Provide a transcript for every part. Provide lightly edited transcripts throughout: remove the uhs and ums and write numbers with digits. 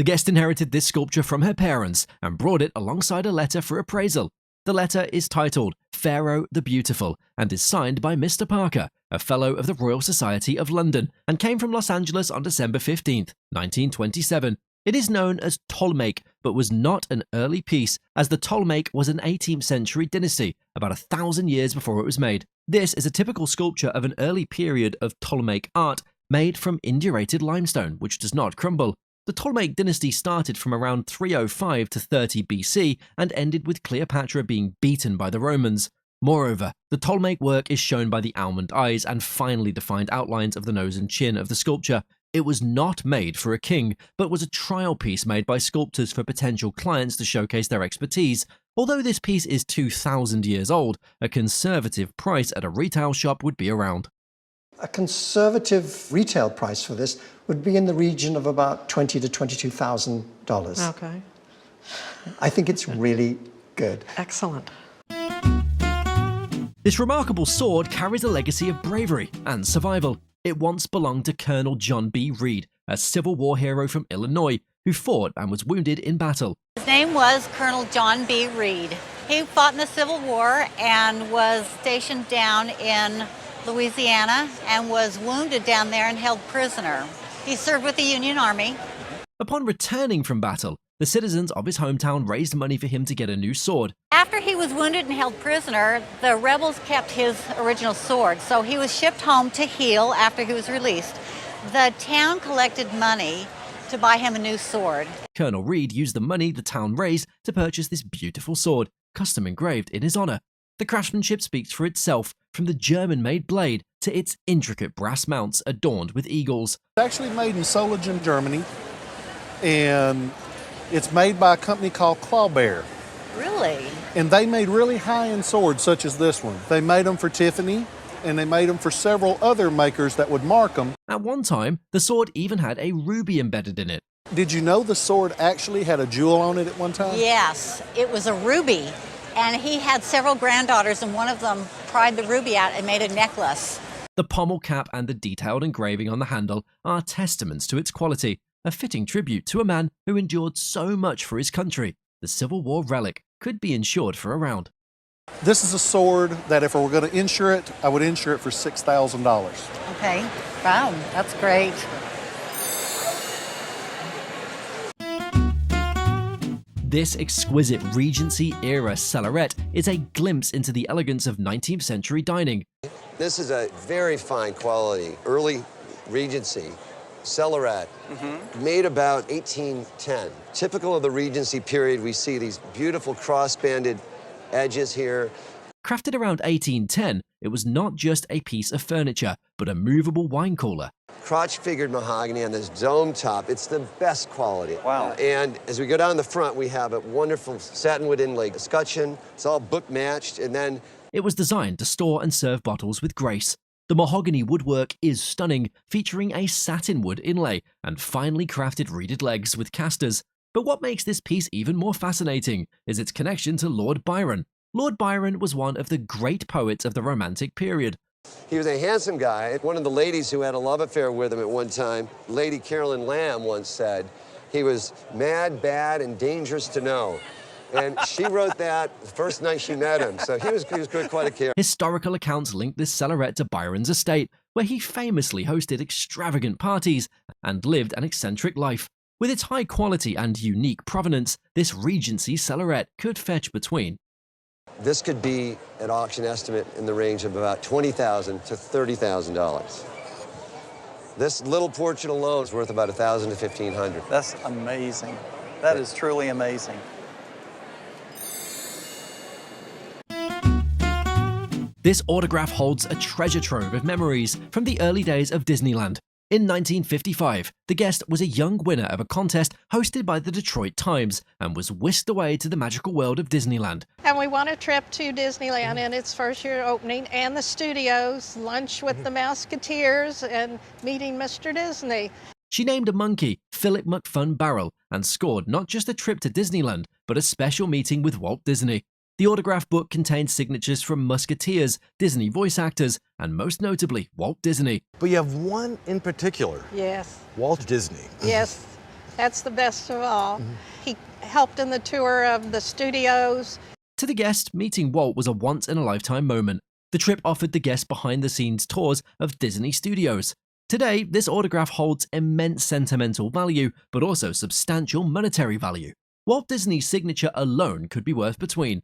The guest inherited this sculpture from her parents and brought it alongside a letter for appraisal. The letter is titled Pharaoh the Beautiful and is signed by Mr. Parker, a Fellow of the Royal Society of London, and came from Los Angeles on December 15, 1927. It is known as Ptolemaic, but was not an early piece, as the Ptolemaic was an 18th century dynasty, about 1,000 years before it was made. This is a typical sculpture of an early period of Ptolemaic art made from indurated limestone, which does not crumble. The Ptolemaic dynasty started from around 305 to 30 BC and ended with Cleopatra being beaten by the Romans. Moreover, the Ptolemaic work is shown by the almond eyes and finely defined outlines of the nose and chin of the sculpture. It was not made for a king, but was a trial piece made by sculptors for potential clients to showcase their expertise. Although this piece is 2,000 years old, a conservative price at a retail shop would be around. A conservative retail price for this would be in the region of about $20,000 to $22,000. Okay. I think it's really good. Excellent. This remarkable sword carries a legacy of bravery and survival. It once belonged to Colonel John B. Reed, a Civil War hero from Illinois, who fought and was wounded in battle. His name was Colonel John B. Reed. He fought in the Civil War and was stationed down in Louisiana and was wounded down there and held prisoner. He served with the Union Army. Upon returning from battle, the citizens of his hometown raised money for him to get a new sword. After he was wounded and held prisoner, the rebels kept his original sword, so he was shipped home to heal after he was released. The town collected money to buy him a new sword. Colonel Reed used the money the town raised to purchase this beautiful sword, custom engraved in his honor. The craftsmanship speaks for itself, from the German-made blade to its intricate brass mounts adorned with eagles. It's actually made in Solingen, Germany, and it's made by a company called Clawbear. Really? And they made really high-end swords such as this one. They made them for Tiffany, and they made them for several other makers that would mark them. At one time, the sword even had a ruby embedded in it. Did you know the sword actually had a jewel on it at one time? Yes, it was a ruby. And he had several granddaughters, and one of them pried the ruby out and made a necklace. The pommel cap and the detailed engraving on the handle are testaments to its quality, a fitting tribute to a man who endured so much for his country. The Civil War relic could be insured for a round. This is a sword that if I were going to insure it, I would insure it for $6,000. Okay, wow, that's great. This exquisite Regency-era cellarette is a glimpse into the elegance of 19th century dining. This is a very fine quality, early Regency cellarette, made about 1810. Typical of the Regency period, we see these beautiful cross-banded edges here. Crafted around 1810, it was not just a piece of furniture, but a movable wine cooler. Crotch-figured mahogany on this dome top. It's the best quality. Wow. And as we go down the front, we have a wonderful satinwood inlay escutcheon. It's all book matched, and then It was designed to store and serve bottles with grace. The mahogany woodwork is stunning, featuring a satinwood inlay and finely crafted reeded legs with casters. But what makes this piece even more fascinating is its connection to Lord Byron. Lord Byron was one of the great poets of the Romantic period. he was a handsome guy. One of the ladies who had a love affair with him at one time, Lady Carolyn Lamb, once said, he was mad, bad, and dangerous to know. And she wrote that the first night she met him, so he was quite a character. Historical accounts link this cellarette to Byron's estate, where he famously hosted extravagant parties and lived an eccentric life. With its high quality and unique provenance, this Regency cellarette could fetch between This could be an auction estimate in the range of about $20,000 to $30,000. This little portrait alone is worth about $1,000 to $1,500. That's amazing. That is truly amazing. This autograph holds a treasure trove of memories from the early days of Disneyland. In 1955, the guest was a young winner of a contest hosted by the Detroit Times and was whisked away to the magical world of Disneyland. And we won a trip to Disneyland in its first year opening, and the studios, lunch with the Musketeers, and meeting Mr. Disney. She named a monkey Philip McFun Barrel and scored not just a trip to Disneyland, but a special meeting with Walt Disney. The autograph book contains signatures from Musketeers, Disney voice actors, and most notably, Walt Disney. But you have one in particular. Yes, Walt Disney. yes. That's the best of all. He helped in the tour of the studios. To the guest, meeting Walt was a once-in-a-lifetime moment. The trip offered the guest behind-the-scenes tours of Disney Studios. Today, this autograph holds immense sentimental value, but also substantial monetary value. Walt Disney's signature alone could be worth between.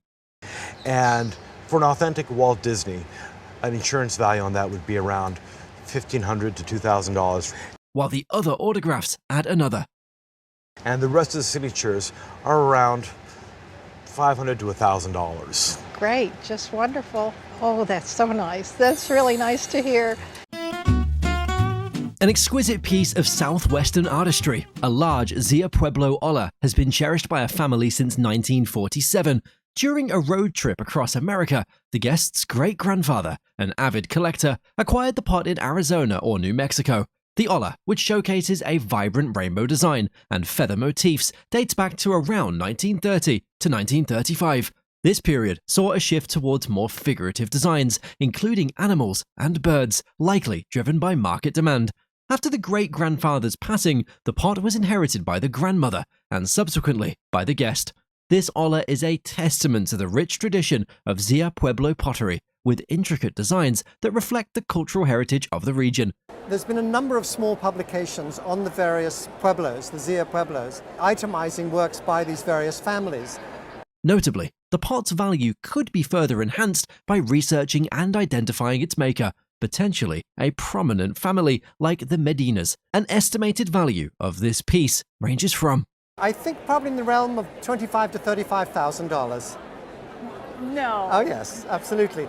And for an authentic Walt Disney, an insurance value on that would be around $1,500 to $2,000. While the other autographs add another. And the rest of the signatures are around $500 to $1,000. Great, just wonderful. Oh, that's so nice. That's really nice to hear. An exquisite piece of southwestern artistry, a large Zia Pueblo olla has been cherished by a family since 1947. During a road trip across America, the guest's great-grandfather, an avid collector, acquired the pot in Arizona or New Mexico. The olla, which showcases a vibrant rainbow design and feather motifs, dates back to around 1930 to 1935. This period saw a shift towards more figurative designs, including animals and birds, likely driven by market demand. After the great-grandfather's passing, the pot was inherited by the grandmother and subsequently by the guest. This olla is a testament to the rich tradition of Zia Pueblo pottery, with intricate designs that reflect the cultural heritage of the region. There's been a number of small publications on the various pueblos, the Zia Pueblos, itemizing works by these various families. Notably, the pot's value could be further enhanced by researching and identifying its maker, potentially a prominent family like the Medinas. An estimated value of this piece ranges from, I think probably in the realm of $25,000 to $35,000. No. Oh yes, absolutely.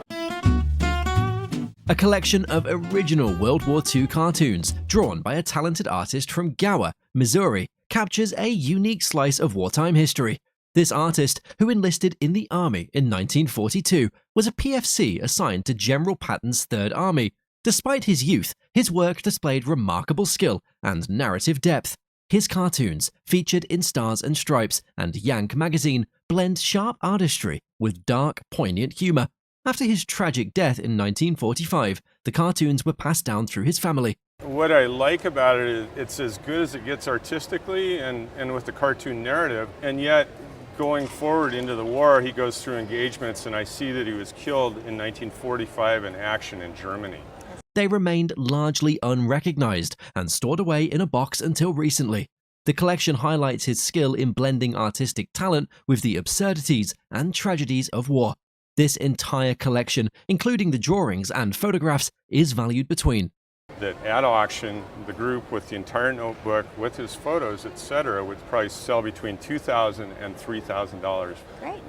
a collection of original World War II cartoons drawn by a talented artist from Gower, Missouri, captures a unique slice of wartime history. This artist, who enlisted in the Army in 1942, was a PFC assigned to General Patton's Third Army. Despite his youth, his work displayed remarkable skill and narrative depth. His cartoons, featured in Stars and Stripes and Yank magazine, blend sharp artistry with dark, poignant humor. After his tragic death in 1945, the cartoons were passed down through his family. What I like about it is it's as good as it gets artistically and with the cartoon narrative, and yet going forward into the war, he goes through engagements, and I see that he was killed in 1945 in action in Germany. They remained largely unrecognized and stored away in a box until recently. The collection highlights his skill in blending artistic talent with the absurdities and tragedies of war. This entire collection, including the drawings and photographs, is valued between. That at auction, the group with the entire notebook, with his photos, etc., would probably sell between $2,000 and $3,000. Great.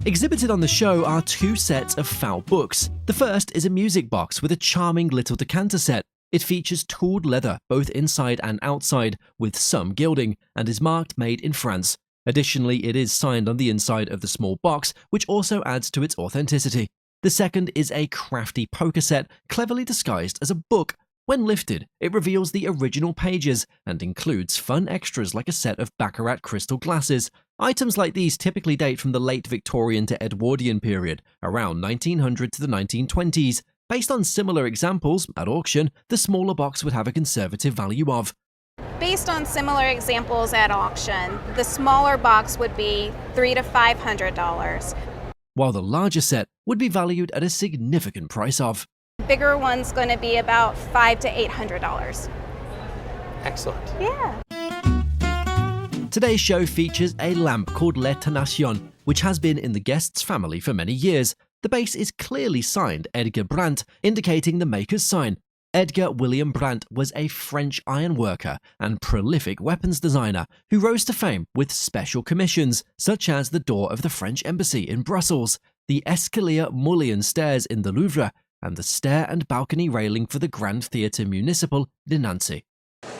Exhibited on the show are two sets of foul books. The first is a music box with a charming little decanter set. It features tooled leather both inside and outside, with some gilding, and is marked Made in France. Additionally, it is signed on the inside of the small box, which also adds to its authenticity. The second is a crafty poker set, cleverly disguised as a book. When lifted, it reveals the original pages and includes fun extras like a set of baccarat crystal glasses. Items like these typically date from the late Victorian to Edwardian period, around 1900 to the 1920s. Based on similar examples, at auction, the smaller box would have a conservative value of. Based on similar examples at auction, the smaller box would be $300 to $500. While the larger set would be valued at a significant price of. Bigger one's going to be about $500 to $800. Excellent. Yeah. Today's show features a lamp called Le Tenation, which has been in the guest's family for many years. The base is clearly signed Edgar Brandt, indicating the maker's sign. Edgar William Brandt was a French ironworker and prolific weapons designer who rose to fame with special commissions, such as the door of the French embassy in Brussels, the Escalier Mullion stairs in the Louvre, and the stair and balcony railing for the Grand Theatre Municipal de Nancy.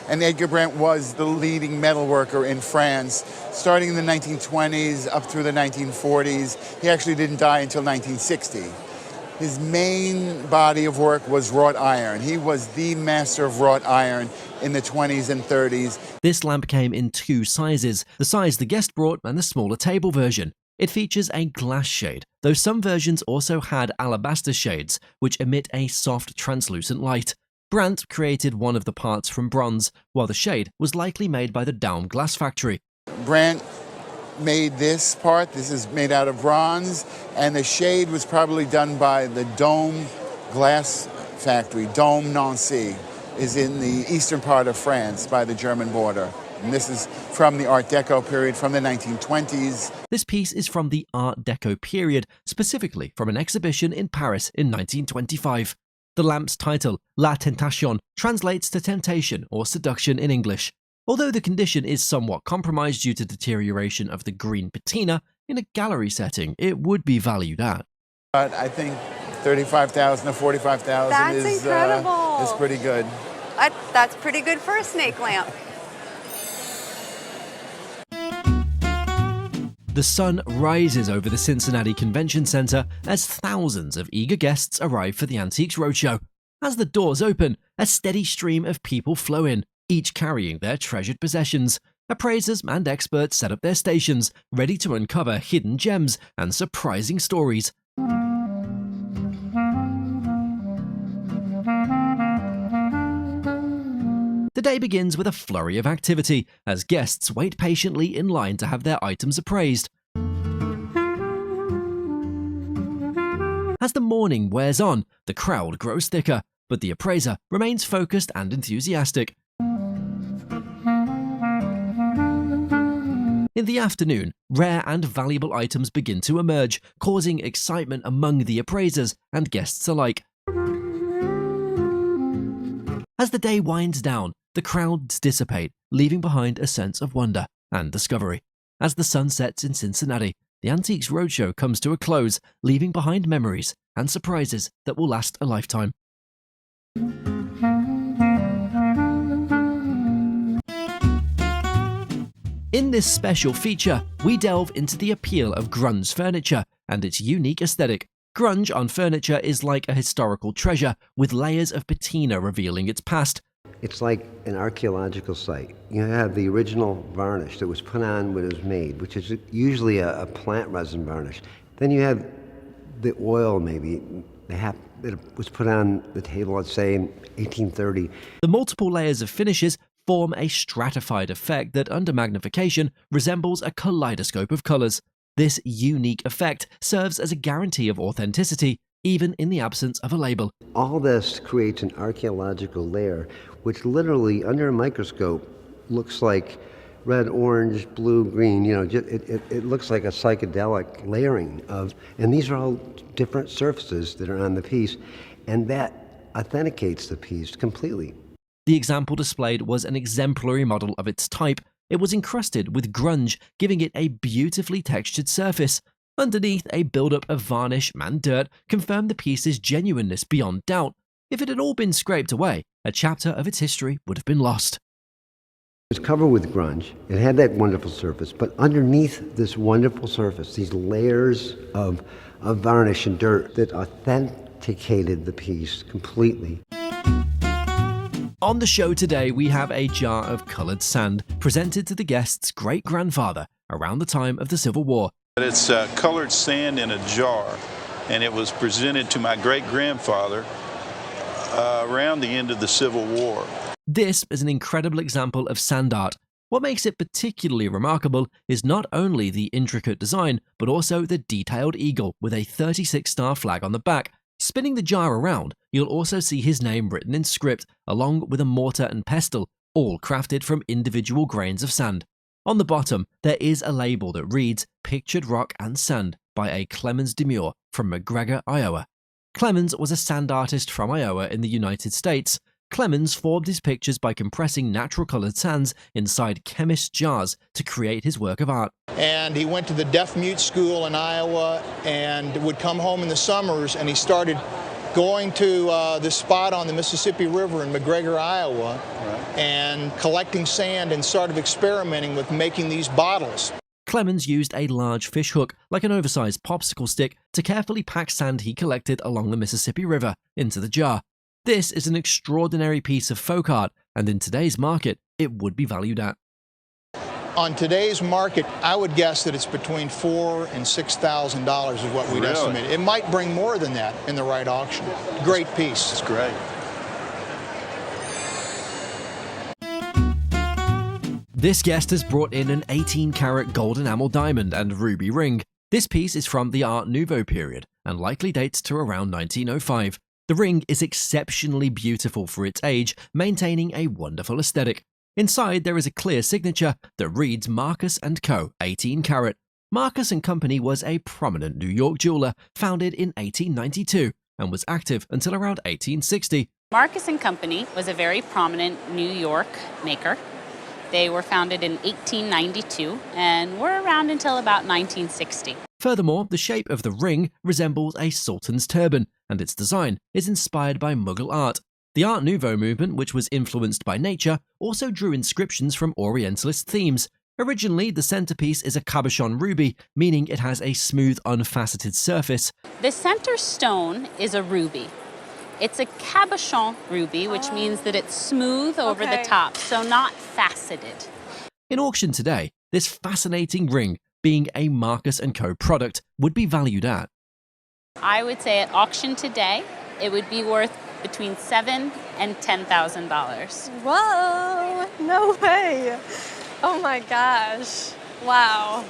And Edgar Brandt was the leading metalworker in France, starting in the 1920s up through the 1940s. He actually didn't die until 1960. His main body of work was wrought iron. He was the master of wrought iron in the 20s and 30s. This lamp came in two sizes, the size the guest brought and the smaller table version. It features a glass shade, though some versions also had alabaster shades, which emit a soft, translucent light. Brandt created one of the parts from bronze, while the shade was likely made by the Daum glass factory. Brandt made this part. This is made out of bronze, and the shade was probably done by the Daum glass factory. Daum Nancy is in the eastern part of France by the German border. And this is from the Art Deco period, from the 1920s. This piece is from the Art Deco period, specifically from an exhibition in Paris in 1925. The lamp's title, La Tentation, translates to temptation or seduction in English. Although the condition is somewhat compromised due to deterioration of the green patina, in a gallery setting it would be valued at. But I think 35,000 to 45,000 is pretty good. That's pretty good for a snake lamp. The sun rises over the Cincinnati Convention Center as thousands of eager guests arrive for the Antiques Roadshow. As the doors open, a steady stream of people flow in, each carrying their treasured possessions. Appraisers and experts set up their stations, ready to uncover hidden gems and surprising stories. The day begins with a flurry of activity as guests wait patiently in line to have their items appraised. As the morning wears on, the crowd grows thicker, but the appraiser remains focused and enthusiastic. In the afternoon, rare and valuable items begin to emerge, causing excitement among the appraisers and guests alike. As the day winds down, the crowds dissipate, leaving behind a sense of wonder and discovery. As the sun sets in Cincinnati, the Antiques Roadshow comes to a close, leaving behind memories and surprises that will last a lifetime. In this special feature, we delve into the appeal of grunge furniture and its unique aesthetic. Grunge on furniture is like a historical treasure, with layers of patina revealing its past. It's like an archaeological site. You have the original varnish that was put on when it was made, which is usually a plant resin varnish. Then you have the oil, maybe, that was put on the table, let's say, in 1830. The multiple layers of finishes form a stratified effect that, under magnification, resembles a kaleidoscope of colors. This unique effect serves as a guarantee of authenticity, even in the absence of a label. All this creates an archaeological layer, which literally, under a microscope, looks like red, orange, blue, green. You know, it looks like a psychedelic layering of, and these are all different surfaces that are on the piece, and that authenticates the piece completely. The example displayed was an exemplary model of its type. It was encrusted with grunge, giving it a beautifully textured surface. Underneath, a buildup of varnish and dirt confirmed the piece's genuineness beyond doubt. If it had all been scraped away, a chapter of its history would have been lost. It was covered with grunge. It had that wonderful surface, but underneath this wonderful surface, these layers of varnish and dirt that authenticated the piece completely. On the show today, we have a jar of colored sand presented to the guest's great-grandfather around the time of the Civil War. It's colored sand in a jar, and it was presented to my great-grandfather around the end of the Civil War. This is an incredible example of sand art. What makes it particularly remarkable is not only the intricate design, but also the detailed eagle with a 36-star flag on the back. Spinning the jar around, you'll also see his name written in script, along with a mortar and pestle, all crafted from individual grains of sand. On the bottom, there is a label that reads, "Pictured Rock and Sand" by a Clemens Demure from McGregor, Iowa. Clemens was a sand artist from Iowa in the United States. Clemens formed his pictures by compressing natural colored sands inside chemist jars to create his work of art. And he went to the deaf-mute school in Iowa and would come home in the summers, and he started going to this spot on the Mississippi River in McGregor, Iowa, and collecting sand and started experimenting with making these bottles. Clemens used a large fish hook, like an oversized popsicle stick, to carefully pack sand he collected along the Mississippi River into the jar. This is an extraordinary piece of folk art, and in today's market, it would be valued at. On today's market, I would guess that it's between $4,000 and $6,000 is what we'd estimate. It might bring more than that in the right auction. Great piece. It's great. This guest has brought in an 18-carat gold enamel diamond and ruby ring. This piece is from the Art Nouveau period and likely dates to around 1905. The ring is exceptionally beautiful for its age, maintaining a wonderful aesthetic. Inside there is a clear signature that reads Marcus & Co. 18 carat. Marcus & Company was a prominent New York jeweler founded in 1892 and was active until around 1860. Marcus & Company was a very prominent New York maker. They were founded in 1892 and were around until about 1960. Furthermore, the shape of the ring resembles a sultan's turban, and its design is inspired by Mughal art. The Art Nouveau movement, which was influenced by nature, also drew inscriptions from Orientalist themes. Originally, the centerpiece is a cabochon ruby, meaning it has a smooth, unfaceted surface. The center stone is a ruby. It's a cabochon ruby, which means that it's smooth over the top, so not faceted. In auction today, this fascinating ring, being a Marcus & Co. product, would be valued at. I would say at auction today, it would be worth between $7,000 and $10,000. Whoa, no way. Oh my gosh, wow.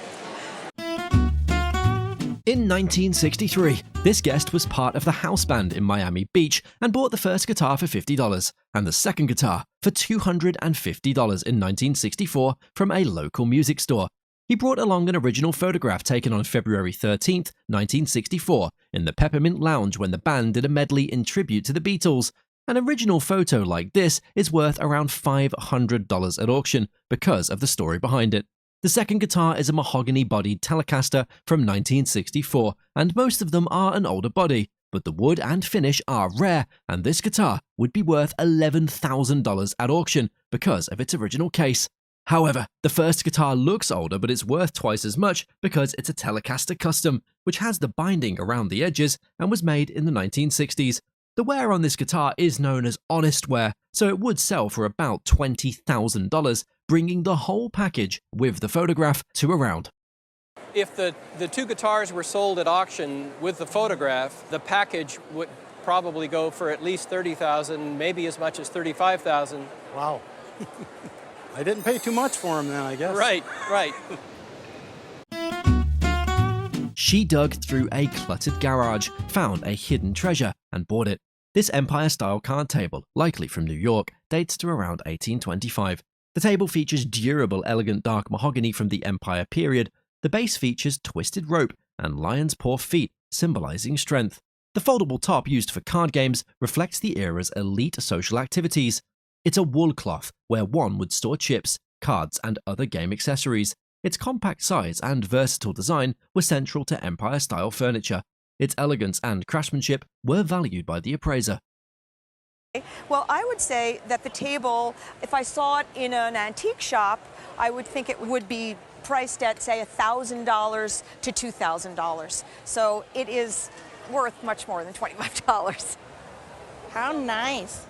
In 1963, this guest was part of the house band in Miami Beach and bought the first guitar for $50 and the second guitar for $250 in 1964 from a local music store. He brought along an original photograph taken on February 13, 1964, in the Peppermint Lounge when the band did a medley in tribute to the Beatles. An original photo like this is worth around $500 at auction because of the story behind it. The second guitar is a mahogany-bodied Telecaster from 1964, and most of them are an older body, but the wood and finish are rare, and this guitar would be worth $11,000 at auction because of its original case. However, the first guitar looks older, but it's worth twice as much because it's a Telecaster Custom, which has the binding around the edges and was made in the 1960s. The wear on this guitar is known as honest wear, so it would sell for about $20,000, bringing the whole package with the photograph to around. If the two guitars were sold at auction with the photograph, the package would probably go for at least $30,000, maybe as much as $35,000. Wow. I didn't pay too much for them then, I guess. Right, right. She dug through a cluttered garage, found a hidden treasure, and bought it. This Empire-style card table, likely from New York, dates to around 1825. The table features durable, elegant dark mahogany from the Empire period. The base features twisted rope and lion's paw feet, symbolizing strength. The foldable top used for card games reflects the era's elite social activities. It's a wool cloth where one would store chips, cards, and other game accessories. Its compact size and versatile design were central to Empire-style furniture. Its elegance and craftsmanship were valued by the appraiser. Well, I would say that the table, if I saw it in an antique shop, I would think it would be priced at, say, $1,000 to $2,000. So it is worth much more than $25. How nice.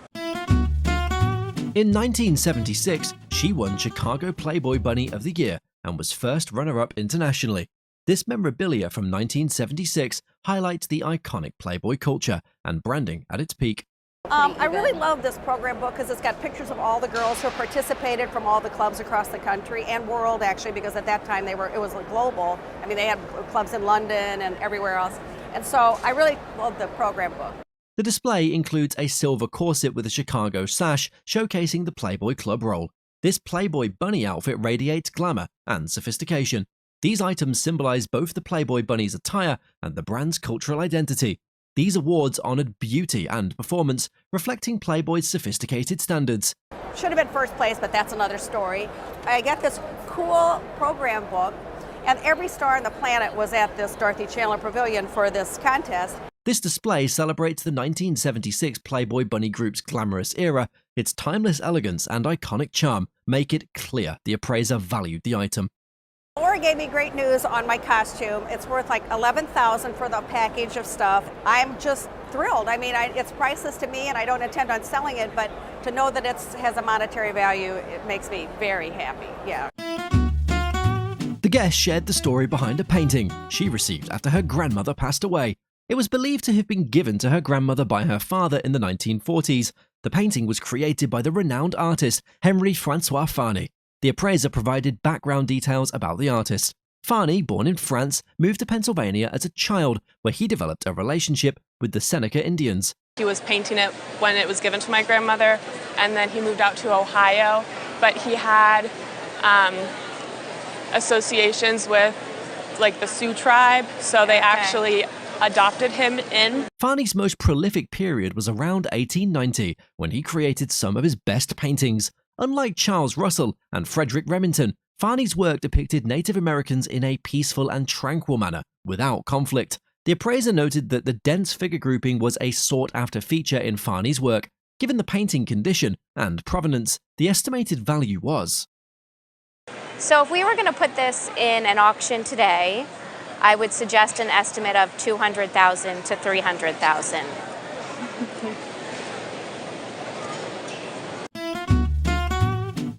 In 1976, she won Chicago Playboy Bunny of the Year and was first runner-up internationally. This memorabilia from 1976 highlights the iconic Playboy culture and branding at its peak. I really love this program book because it's got pictures of all the girls who participated from all the clubs across the country and world, actually, because at that time it was global. I mean, they had clubs in London and everywhere else. And so I really love the program book. The display includes a silver corset with a Chicago sash showcasing the Playboy Club role. This Playboy Bunny outfit radiates glamour and sophistication. These items symbolize both the Playboy Bunny's attire and the brand's cultural identity. These awards honored beauty and performance, reflecting Playboy's sophisticated standards. Should have been first place, but that's another story. I got this cool program book, and every star on the planet was at this Dorothy Chandler Pavilion for this contest. This display celebrates the 1976 Playboy Bunny Group's glamorous era. Its timeless elegance and iconic charm make it clear the appraiser valued the item. Laura gave me great news on my costume. It's worth like $11,000 for the package of stuff. I'm just thrilled. I mean, it's priceless to me, and I don't intend on selling it, but to know that it has a monetary value, it makes me very happy, yeah. The guest shared the story behind a painting she received after her grandmother passed away. It was believed to have been given to her grandmother by her father in the 1940s. The painting was created by the renowned artist Henri Francois Farny. The appraiser provided background details about the artist. Farney, born in France, moved to Pennsylvania as a child, where he developed a relationship with the Seneca Indians. He was painting it when it was given to my grandmother, and then he moved out to Ohio, but he had associations with like the Sioux tribe, so they actually adopted him in. Farney's most prolific period was around 1890, when he created some of his best paintings. Unlike Charles Russell and Frederick Remington, Farney's work depicted Native Americans in a peaceful and tranquil manner, without conflict. The appraiser noted that the dense figure grouping was a sought-after feature in Farney's work. Given the painting condition and provenance, the estimated value was. So if we were going to put this in an auction today, I would suggest an estimate of $200,000 to $300,000.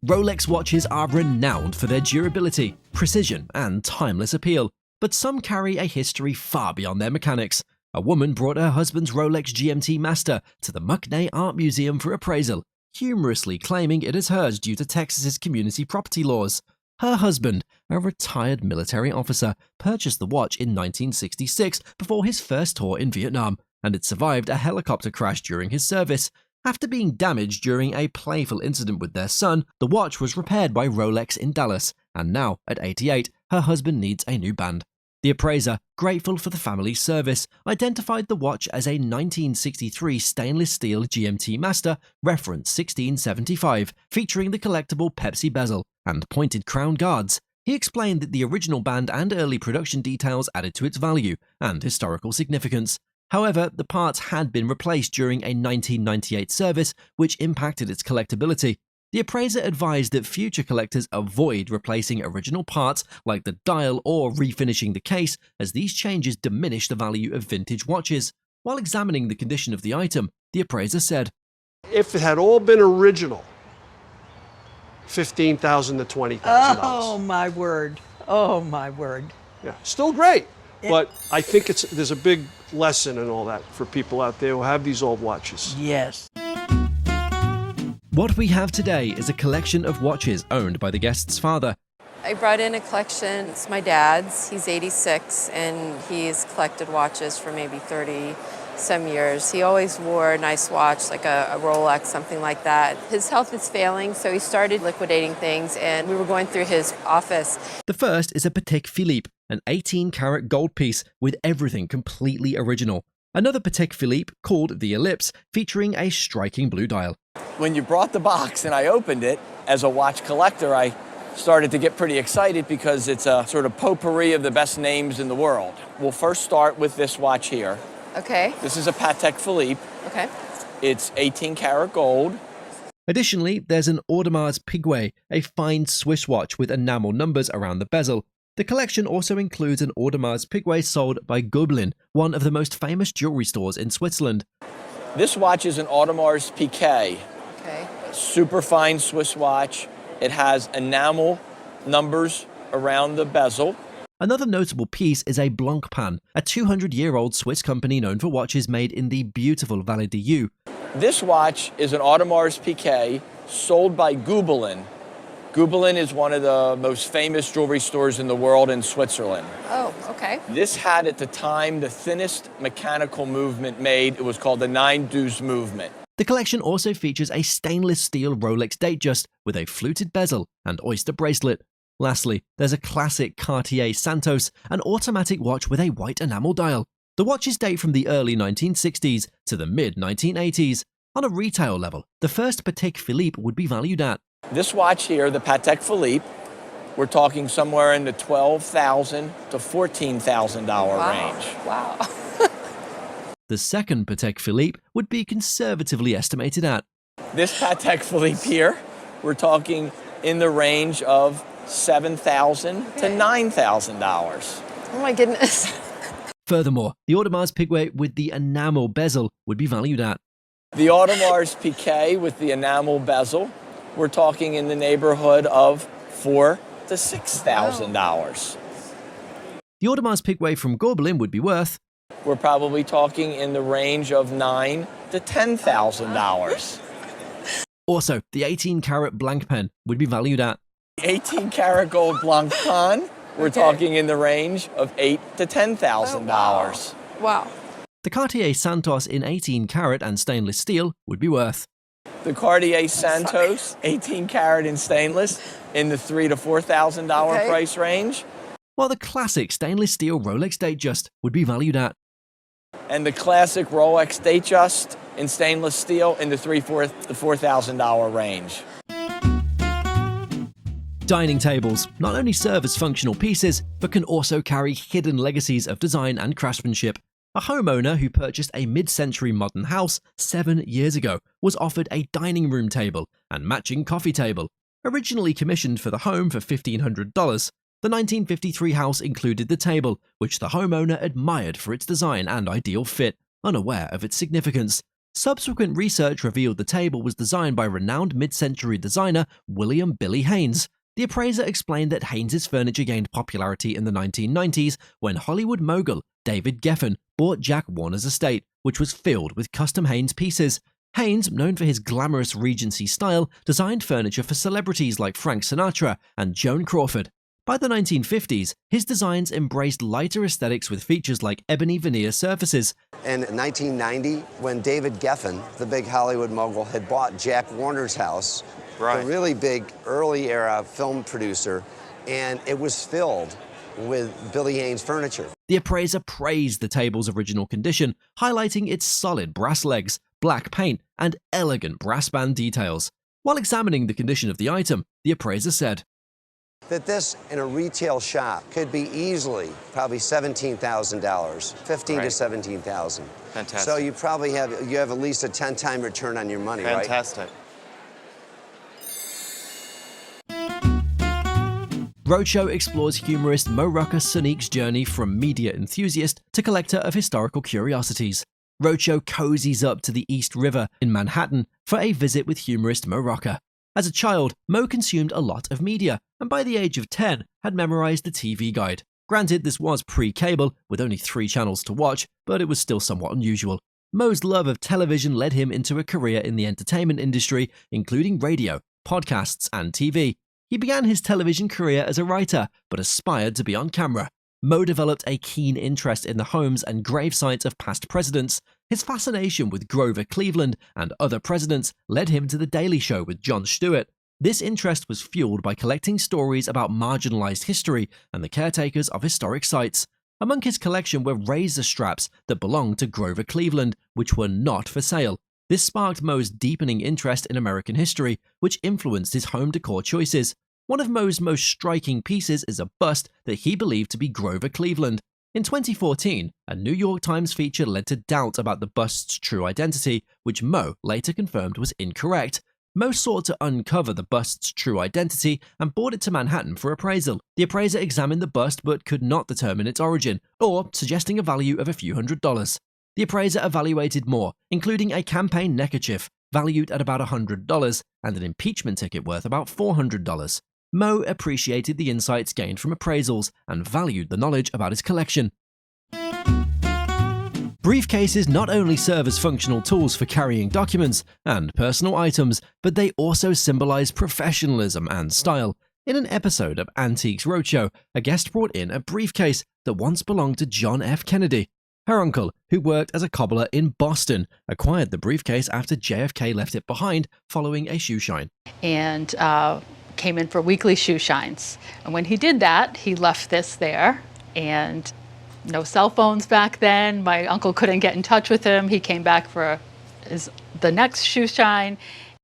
Rolex watches are renowned for their durability, precision, and timeless appeal, but some carry a history far beyond their mechanics. A woman brought her husband's Rolex GMT Master to the Muckney Art Museum for appraisal, humorously claiming it is hers due to Texas's community property laws. Her husband, a retired military officer, purchased the watch in 1966 before his first tour in Vietnam, and it survived a helicopter crash during his service. After being damaged during a playful incident with their son, the watch was repaired by Rolex in Dallas, and now, at 88, her husband needs a new band. The appraiser, grateful for the family's service, identified the watch as a 1963 stainless steel GMT Master, reference 1675, featuring the collectible Pepsi bezel and pointed crown guards. He explained that the original band and early production details added to its value and historical significance. However, the parts had been replaced during a 1998 service, which impacted its collectability. The appraiser advised that future collectors avoid replacing original parts like the dial or refinishing the case, as these changes diminish the value of vintage watches. While examining the condition of the item, the appraiser said, "If it had all been original, $15,000 to $20,000. Oh my word! Oh my word! Yeah, still great, but I think there's a big lesson in all that for people out there who have these old watches." Yes. What we have today is a collection of watches owned by the guest's father. I brought in a collection. It's my dad's. He's 86, and he's collected watches for maybe 30-some years. He always wore a nice watch, like a Rolex, something like that. His health is failing, so he started liquidating things, and we were going through his office. The first is a Patek Philippe, an 18-karat gold piece with everything completely original. Another Patek Philippe, called the Ellipse, featuring a striking blue dial. When you brought the box and I opened it, as a watch collector, I started to get pretty excited because it's a sort of potpourri of the best names in the world. We'll first start with this watch here. Okay. This is a Patek Philippe. Okay. It's 18-karat gold. Additionally, there's an Audemars Piguet, a fine Swiss watch with enamel numbers around the bezel. The collection also includes an Audemars Piguet sold by Gobelin, one of the most famous jewelry stores in Switzerland. This watch is an Audemars Piguet. Okay. Super fine Swiss watch. It has enamel numbers around the bezel. Another notable piece is a Blancpain, a 200-year-old Swiss company known for watches made in the beautiful Vallée du Eu. This watch is an Audemars Piguet sold by Gobelin. Gobelin is one of the most famous jewelry stores in the world in Switzerland. Oh, okay. This had at the time the thinnest mechanical movement made. It was called the 9-deuce movement. The collection also features a stainless steel Rolex Datejust with a fluted bezel and oyster bracelet. Lastly, there's a classic Cartier Santos, an automatic watch with a white enamel dial. The watches date from the early 1960s to the mid-1980s. On a retail level, the first Patek Philippe would be valued at. This watch here, the Patek Philippe, we're talking somewhere in the $12,000 to $14,000 range. Wow. The second Patek Philippe would be conservatively estimated at. This Patek Philippe here, we're talking in the range of $7,000 to $9,000. Oh my goodness. Furthermore, the Audemars Piguet with the enamel bezel would be valued at. The Audemars Piguet with the enamel bezel, we're talking in the neighborhood of $4,000 to $6,000. The Audemars Piguet from Gobelin would be worth. We're probably talking in the range of $9,000 to $10,000. Also, the 18-karat Blancpain would be valued at. 18 karat gold Blanc Pan, we're talking in the range of $8,000 to $10,000. Wow. The Cartier Santos in 18 karat and stainless steel would be worth. The Cartier Santos, 18 karat in stainless, in the $3,000 to $4,000 price range. While the classic stainless steel Rolex Datejust would be valued at. And the classic Rolex Datejust in stainless steel in the $3,000 to $4,000 range. Dining tables not only serve as functional pieces, but can also carry hidden legacies of design and craftsmanship. A homeowner who purchased a mid-century modern house 7 years ago was offered a dining room table and matching coffee table. Originally commissioned for the home for $1,500, the 1953 house included the table, which the homeowner admired for its design and ideal fit, unaware of its significance. Subsequent research revealed the table was designed by renowned mid-century designer William Billy Haynes. The appraiser explained that Haynes' furniture gained popularity in the 1990s when Hollywood mogul David Geffen bought Jack Warner's estate, which was filled with custom Haynes pieces. Haynes, known for his glamorous Regency style, designed furniture for celebrities like Frank Sinatra and Joan Crawford. By the 1950s, his designs embraced lighter aesthetics with features like ebony veneer surfaces. In 1990, when David Geffen, the big Hollywood mogul, had bought Jack Warner's house, a really big early era film producer, and it was filled with Billy Haynes furniture. The appraiser praised the table's original condition, highlighting its solid brass legs, black paint, and elegant brass band details. While examining the condition of the item, the appraiser said that this in a retail shop could be easily probably $17,000, $15,000 to $17,000. Fantastic. So you probably have at least a 10-time return on your money, right? Fantastic. Roadshow explores humorist Mo Rocca Sonique's journey from media enthusiast to collector of historical curiosities. Roadshow cozies up to the East River in Manhattan for a visit with humorist Mo Rocca. As a child, Mo consumed a lot of media, and by the age of 10, had memorized the TV Guide. Granted, this was pre-cable, with only 3 channels to watch, but it was still somewhat unusual. Mo's love of television led him into a career in the entertainment industry, including radio, podcasts, and TV. He began his television career as a writer, but aspired to be on camera. Mo developed a keen interest in the homes and grave sites of past presidents. His fascination with Grover Cleveland and other presidents led him to The Daily Show with Jon Stewart. This interest was fueled by collecting stories about marginalized history and the caretakers of historic sites. Among his collection were razor straps that belonged to Grover Cleveland, which were not for sale. This sparked Mo's deepening interest in American history, which influenced his home decor choices. One of Mo's most striking pieces is a bust that he believed to be Grover Cleveland. In 2014, a New York Times feature led to doubt about the bust's true identity, which Mo later confirmed was incorrect. Mo sought to uncover the bust's true identity and brought it to Manhattan for appraisal. The appraiser examined the bust but could not determine its origin, or suggesting a value of a few $100s. The appraiser evaluated more, including a campaign neckerchief valued at about $100 and an impeachment ticket worth about $400. Mo appreciated the insights gained from appraisals and valued the knowledge about his collection. Briefcases not only serve as functional tools for carrying documents and personal items, but they also symbolize professionalism and style. In an episode of Antiques Roadshow, a guest brought in a briefcase that once belonged to John F. Kennedy. Her uncle, who worked as a cobbler in Boston, acquired the briefcase after JFK left it behind following a shoe shine. And came in for weekly shoe shines. And when he did that, he left this there, and no cell phones back then. My uncle couldn't get in touch with him. He came back for the next shoe shine.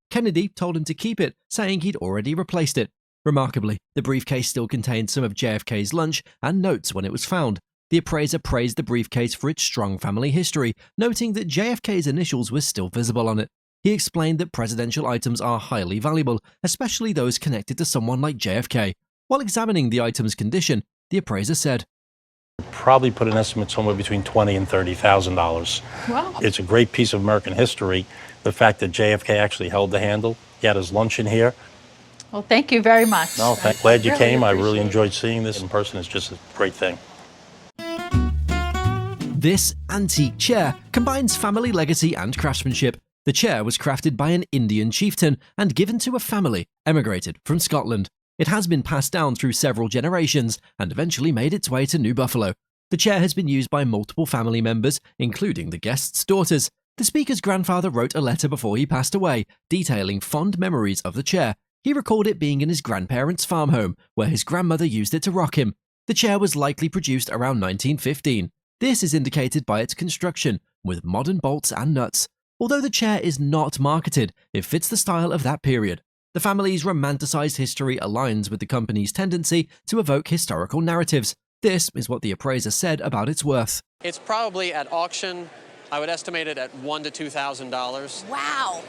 Kennedy told him to keep it, saying he'd already replaced it. Remarkably, the briefcase still contained some of JFK's lunch and notes when it was found. The appraiser praised the briefcase for its strong family history, noting that JFK's initials were still visible on it. He explained that presidential items are highly valuable, especially those connected to someone like JFK. While examining the item's condition, the appraiser said, probably put an estimate somewhere between $20,000 and $30,000. Wow. It's a great piece of American history. The fact that JFK actually held the handle, he had his lunch in here. Well, thank you very much. No, glad you came. I really enjoyed seeing this in person. It's just a great thing. This antique chair combines family legacy and craftsmanship. The chair was crafted by an Indian chieftain and given to a family emigrated from Scotland. It has been passed down through several generations and eventually made its way to New Buffalo. The chair has been used by multiple family members, including the guests' daughters. The speaker's grandfather wrote a letter before he passed away, detailing fond memories of the chair. He recalled it being in his grandparents' farm home, where his grandmother used it to rock him. The chair was likely produced around 1915. This is indicated by its construction, with modern bolts and nuts. Although the chair is not marketed, it fits the style of that period. The family's romanticized history aligns with the company's tendency to evoke historical narratives. This is what the appraiser said about its worth. It's probably at auction, I would estimate it at $1,000 to $2,000. Wow.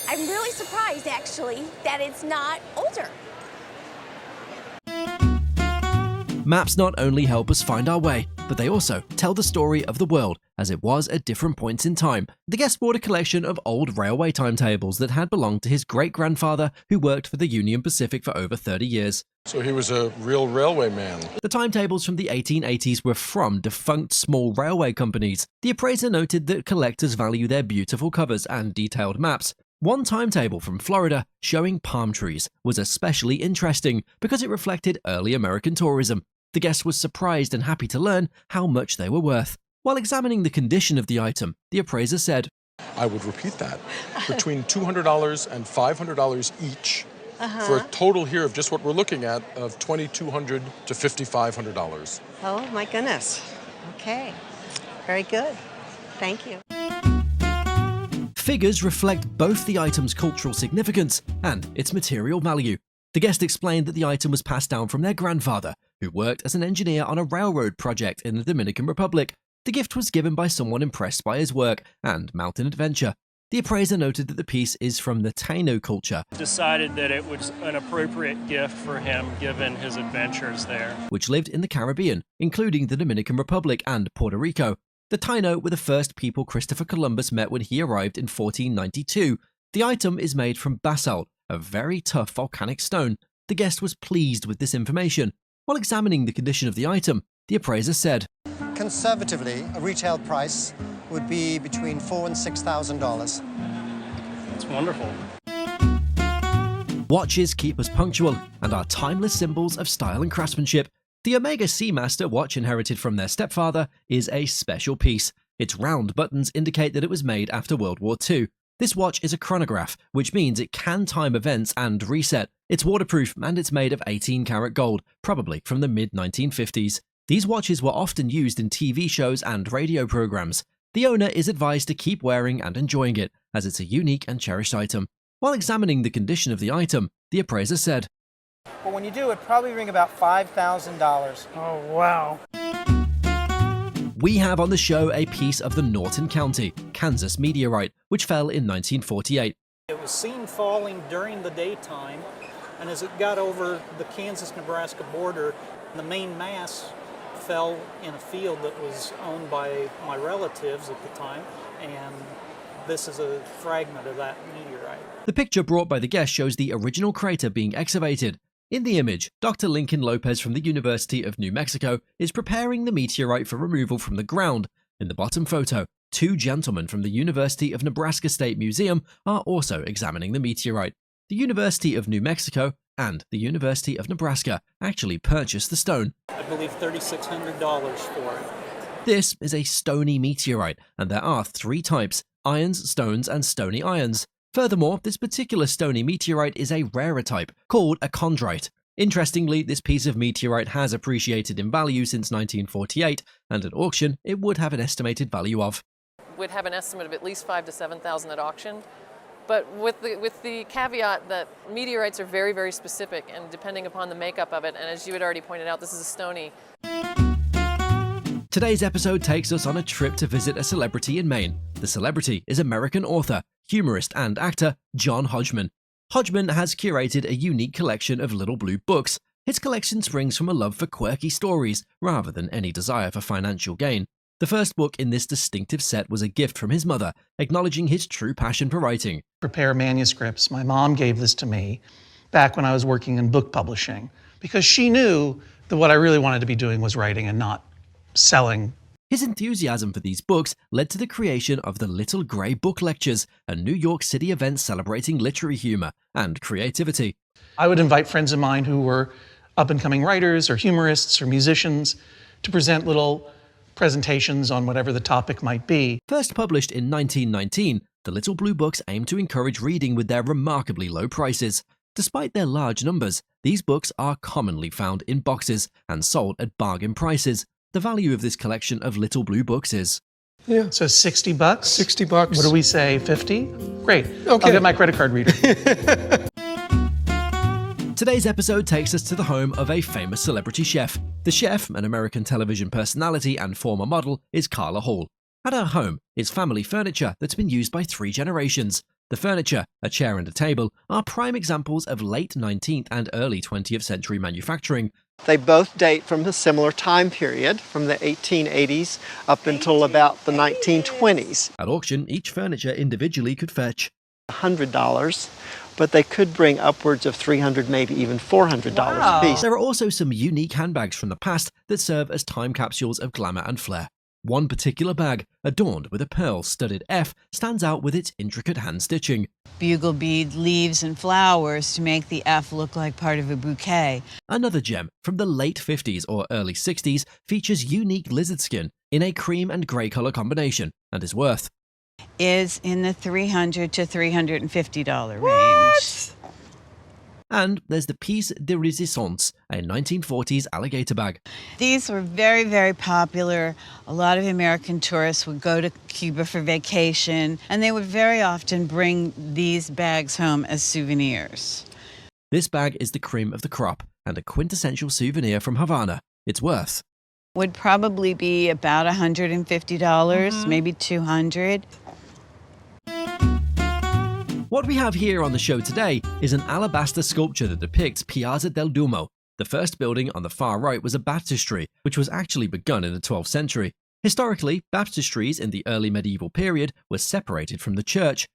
I'm really surprised, actually, that it's not older. Maps not only help us find our way, but they also tell the story of the world as it was at different points in time. The guest bought a collection of old railway timetables that had belonged to his great-grandfather, who worked for the Union Pacific for over 30 years. So he was a real railway man. The timetables from the 1880s were from defunct small railway companies. The appraiser noted that collectors value their beautiful covers and detailed maps. One timetable from Florida showing palm trees was especially interesting because it reflected early American tourism. The guest was surprised and happy to learn how much they were worth. While examining the condition of the item, the appraiser said, I would repeat that. Between $200 and $500 each, for a total here of just what we're looking at of $2,200 to $5,500. Oh my goodness. Okay. Very good. Thank you. Figures reflect both the item's cultural significance and its material value. The guest explained that the item was passed down from their grandfather, who worked as an engineer on a railroad project in the Dominican Republic. The gift was given by someone impressed by his work and mountain adventure. The appraiser noted that the piece is from the Taino culture, decided that it was an appropriate gift for him given his adventures there, which lived in the Caribbean, including the Dominican Republic and Puerto Rico. The Taino were the first people Christopher Columbus met when he arrived in 1492. The item is made from basalt, a very tough volcanic stone. The guest was pleased with this information. While examining the condition of the item, the appraiser said, conservatively, a retail price would be between $4,000 and $6,000. That's wonderful. Watches keep us punctual and are timeless symbols of style and craftsmanship. The Omega Seamaster watch inherited from their stepfather is a special piece. Its round buttons indicate that it was made after World War II. This watch is a chronograph, which means it can time events and reset. It's waterproof and it's made of 18-karat gold, probably from the mid-1950s. These watches were often used in TV shows and radio programs. The owner is advised to keep wearing and enjoying it, as it's a unique and cherished item. While examining the condition of the item, the appraiser said, But when you do, it'd probably ring about $5,000. Oh, wow. We have on the show a piece of the Norton County, Kansas meteorite, which fell in 1948. It was seen falling during the daytime, and as it got over the Kansas-Nebraska border, the main mass fell in a field that was owned by my relatives at the time, and this is a fragment of that meteorite. The picture brought by the guest shows the original crater being excavated. In the image, Dr. Lincoln Lopez from the University of New Mexico is preparing the meteorite for removal from the ground. In the bottom photo, two gentlemen from the University of Nebraska State Museum are also examining the meteorite. The University of New Mexico and the University of Nebraska actually purchased the stone. I believe $3,600 for it. This is a stony meteorite, and there are three types: irons, stones, and stony irons. Furthermore, this particular stony meteorite is a rarer type, called a chondrite. Interestingly, this piece of meteorite has appreciated in value since 1948, and at auction, it would have an estimated value of. Would have an estimate of at least $5,000 to $7,000 at auction, but with the caveat that meteorites are very, very specific, and depending upon the makeup of it, and as you had already pointed out, this is a stony. Today's episode takes us on a trip to visit a celebrity in Maine. The celebrity is American author, humorist, and actor John Hodgman. Hodgman has curated a unique collection of little blue books. His collection springs from a love for quirky stories rather than any desire for financial gain. The first book in this distinctive set was a gift from his mother, acknowledging his true passion for writing. Prepare manuscripts. My mom gave this to me back when I was working in book publishing because she knew that what I really wanted to be doing was writing and not selling. His enthusiasm for these books led to the creation of the Little Grey Book Lectures, a New York City event celebrating literary humor and creativity. I would invite friends of mine who were up-and-coming writers or humorists or musicians to present little presentations on whatever the topic might be. First published in 1919, the Little Blue Books aim to encourage reading with their remarkably low prices. Despite their large numbers, these books are commonly found in boxes and sold at bargain prices. The value of this collection of Little Blue Books is... Yeah. So 60 bucks? 60 bucks. What do we say, 50? Great. Okay. I'll get my credit card reader. Today's episode takes us to the home of a famous celebrity chef. The chef, an American television personality and former model, is Carla Hall. At her home is family furniture that's been used by 3 generations. The furniture, a chair and a table, are prime examples of late 19th and early 20th century manufacturing. They both date from a similar time period, from the 1880s up until about the 1920s. At auction, each furniture individually could fetch $100, but they could bring upwards of $300, maybe even $400 a piece. There are also some unique handbags from the past that serve as time capsules of glamour and flair. One particular bag, adorned with a pearl-studded F, stands out with its intricate hand stitching. Bugle bead leaves and flowers to make the F look like part of a bouquet. Another gem from the late 50s or early 60s features unique lizard skin in a cream and grey colour combination and is worth... is in the $300 to $350 range. And there's the piece de résistance, a 1940s alligator bag. These were very, very popular. A lot of American tourists would go to Cuba for vacation, and they would very often bring these bags home as souvenirs. This bag is the cream of the crop and a quintessential souvenir from Havana. It's worth... would probably be about $150, maybe $200. What we have here on the show today is an alabaster sculpture that depicts Piazza del Duomo. The first building on the far right was a baptistry, which was actually begun in the 12th century. Historically, baptistries in the early medieval period were separated from the church.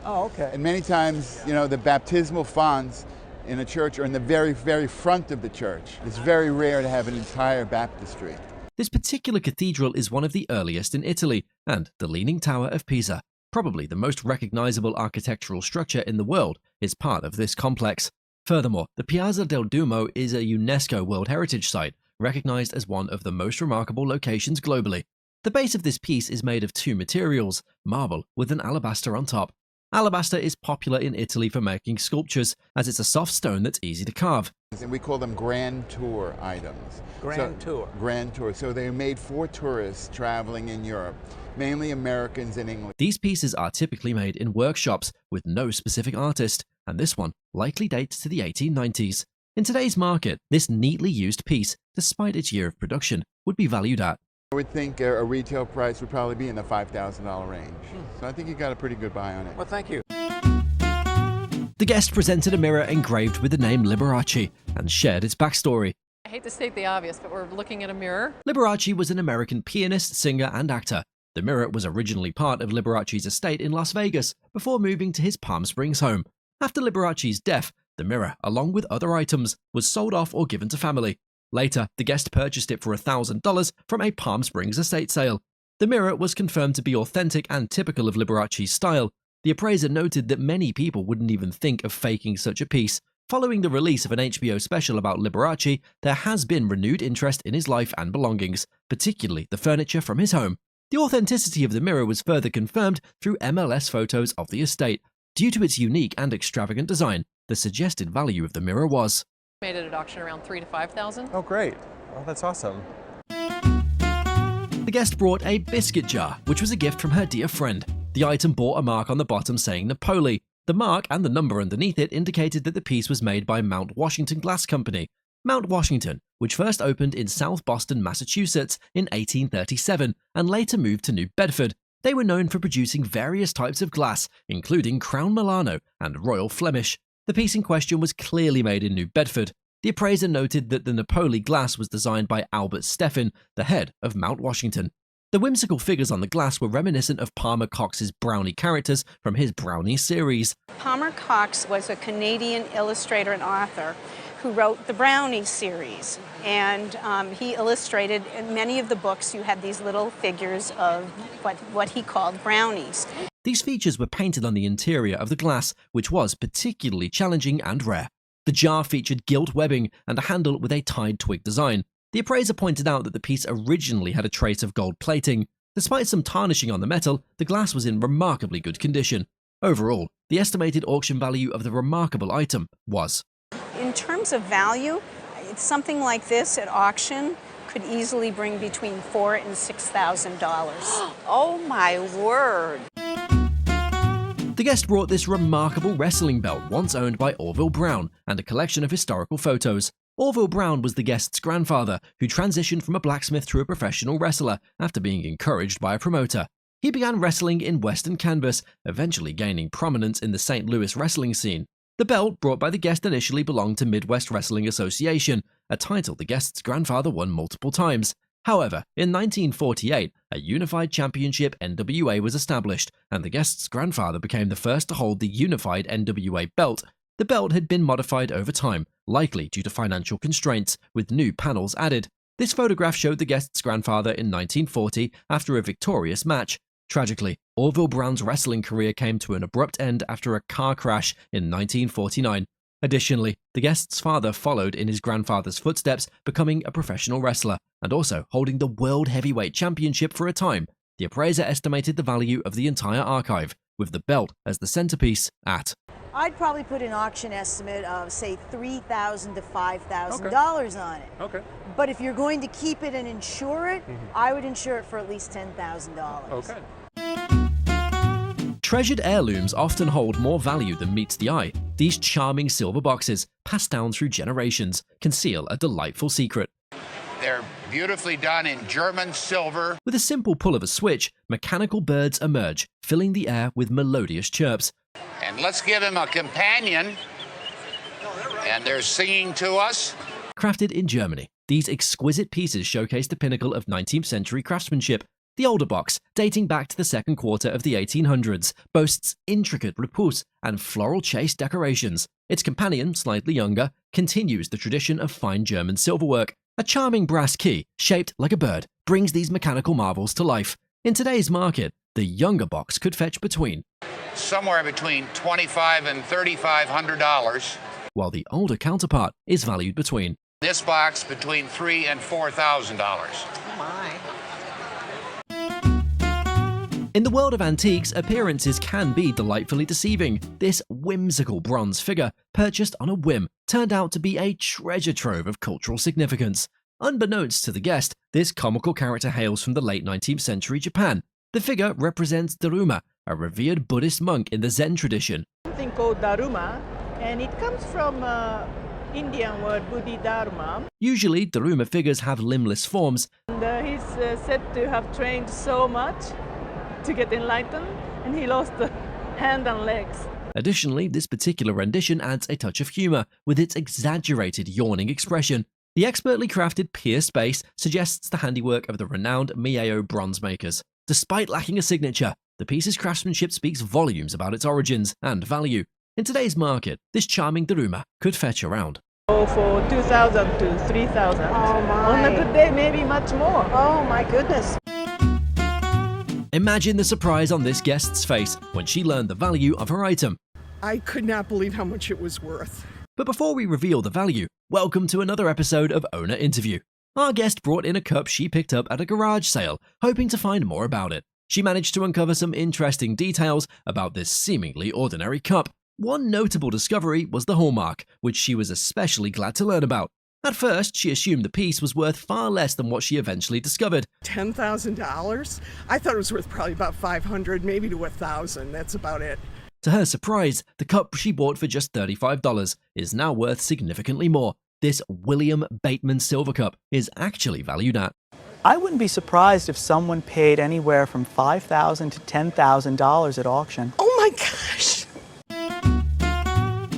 Oh, okay. And many times, you know, the baptismal fonts in a church are in the very, very front of the church. It's very rare to have an entire baptistry. This particular cathedral is one of the earliest in Italy, and the Leaning Tower of Pisa, probably the most recognizable architectural structure in the world, is part of this complex. Furthermore, the Piazza del Duomo is a UNESCO World Heritage Site, recognized as one of the most remarkable locations globally. The base of this piece is made of 2 materials, marble with an alabaster on top. Alabaster is popular in Italy for making sculptures, as it's a soft stone that's easy to carve. And we call them Grand Tour items. Grand Tour. So they're made for tourists traveling in Europe, mainly Americans and English. These pieces are typically made in workshops with no specific artist, and this one likely dates to the 1890s. In today's market, this neatly used piece, despite its year of production, would be valued at... I would think a retail price would probably be in the $5,000 range. So I think you got a pretty good buy on it. Well, thank you. The guest presented a mirror engraved with the name Liberace and shared its backstory. I hate to state the obvious, but we're looking at a mirror. Liberace was an American pianist, singer, and actor. The mirror was originally part of Liberace's estate in Las Vegas before moving to his Palm Springs home. After Liberace's death, the mirror, along with other items, was sold off or given to family. Later, the guest purchased it for $1,000 from a Palm Springs estate sale. The mirror was confirmed to be authentic and typical of Liberace's style. The appraiser noted that many people wouldn't even think of faking such a piece. Following the release of an HBO special about Liberace, there has been renewed interest in his life and belongings, particularly the furniture from his home. The authenticity of the mirror was further confirmed through MLS photos of the estate. Due to its unique and extravagant design, the suggested value of the mirror was... Made it at auction around $3,000 to $5,000. Oh, great. Well, that's awesome. The guest brought a biscuit jar, which was a gift from her dear friend. The item bore a mark on the bottom saying Napoli. The mark and the number underneath it indicated that the piece was made by Mount Washington Glass Company. Mount Washington, which first opened in South Boston, Massachusetts in 1837 and later moved to New Bedford. They were known for producing various types of glass, including Crown Milano and Royal Flemish. The piece in question was clearly made in New Bedford. The appraiser noted that the Napoli glass was designed by Albert Steffin, the head of Mount Washington. The whimsical figures on the glass were reminiscent of Palmer Cox's Brownie characters from his Brownie series. Palmer Cox was a Canadian illustrator and author who wrote the Brownie series, and he illustrated in many of the books. You had these little figures of what he called brownies. These features were painted on the interior of the glass, which was particularly challenging and rare. The jar featured gilt webbing and a handle with a tied twig design. The appraiser pointed out that the piece originally had a trace of gold plating. Despite some tarnishing on the metal, the glass was in remarkably good condition. Overall, the estimated auction value of the remarkable item was. In terms of value, something like this at auction could easily bring between $4,000 and $6,000. Oh my word! The guest brought this remarkable wrestling belt once owned by Orville Brown and a collection of historical photos. Orville Brown was the guest's grandfather, who transitioned from a blacksmith to a professional wrestler after being encouraged by a promoter. He began wrestling in Western canvas, eventually gaining prominence in the St. Louis wrestling scene. The belt brought by the guest initially belonged to Midwest Wrestling Association, a title the guest's grandfather won multiple times. However, in 1948, a unified championship NWA was established, and the guest's grandfather became the first to hold the unified NWA belt. The belt had been modified over time, likely due to financial constraints, with new panels added. This photograph showed the guest's grandfather in 1940 after a victorious match. Tragically, Orville Brown's wrestling career came to an abrupt end after a car crash in 1949. Additionally, the guest's father followed in his grandfather's footsteps, becoming a professional wrestler and also holding the World Heavyweight Championship for a time. The appraiser estimated the value of the entire archive, with the belt as the centerpiece, at. I'd probably put an auction estimate of, say, $3,000 to $5,000 on it. Okay. But if you're going to keep it and insure it, I would insure it for at least $10,000. Okay. Treasured heirlooms often hold more value than meets the eye. These charming silver boxes, passed down through generations, conceal a delightful secret. They're beautifully done in German silver. With a simple pull of a switch, mechanical birds emerge, filling the air with melodious chirps. And let's give him a companion. And they're singing to us. Crafted in Germany, these exquisite pieces showcase the pinnacle of 19th century craftsmanship. The older box, dating back to the second quarter of the 1800s, boasts intricate repousse and floral chase decorations. Its companion, slightly younger, continues the tradition of fine German silverwork. A charming brass key, shaped like a bird, brings these mechanical marvels to life. In today's market, the younger box could fetch between somewhere between $2,500 and $3,500. While the older counterpart is valued between this box between $3,000 and $4,000. Oh my. In the world of antiques, appearances can be delightfully deceiving. This whimsical bronze figure, purchased on a whim, turned out to be a treasure trove of cultural significance. Unbeknownst to the guest, this comical character hails from the late 19th century Japan. The figure represents Daruma, a revered Buddhist monk in the Zen tradition. Something called Daruma, and it comes from Indian word Bodhidharma. Usually, Daruma figures have limbless forms. And he's said to have trained so much to get enlightened, and he lost the hand and legs. Additionally, this particular rendition adds a touch of humor with its exaggerated yawning expression. The expertly crafted pierced base suggests the handiwork of the renowned Miyao bronze makers. Despite lacking a signature, the piece's craftsmanship speaks volumes about its origins and value. In today's market, this charming Daruma could fetch around. Oh, for $2,000 to $3,000. Oh my. On a good day, maybe much more. Oh my goodness. Imagine the surprise on this guest's face when she learned the value of her item. I could not believe how much it was worth. But before we reveal the value, welcome to another episode of Owner Interview. Our guest brought in a cup she picked up at a garage sale, hoping to find more about it. She managed to uncover some interesting details about this seemingly ordinary cup. One notable discovery was the hallmark, which she was especially glad to learn about. At first, she assumed the piece was worth far less than what she eventually discovered. $10,000? I thought it was worth probably about $500, maybe to $1,000. That's about it. To her surprise, the cup she bought for just $35 is now worth significantly more. This William Bateman silver cup is actually valued at. I wouldn't be surprised if someone paid anywhere from $5,000 to $10,000 at auction. Oh my gosh!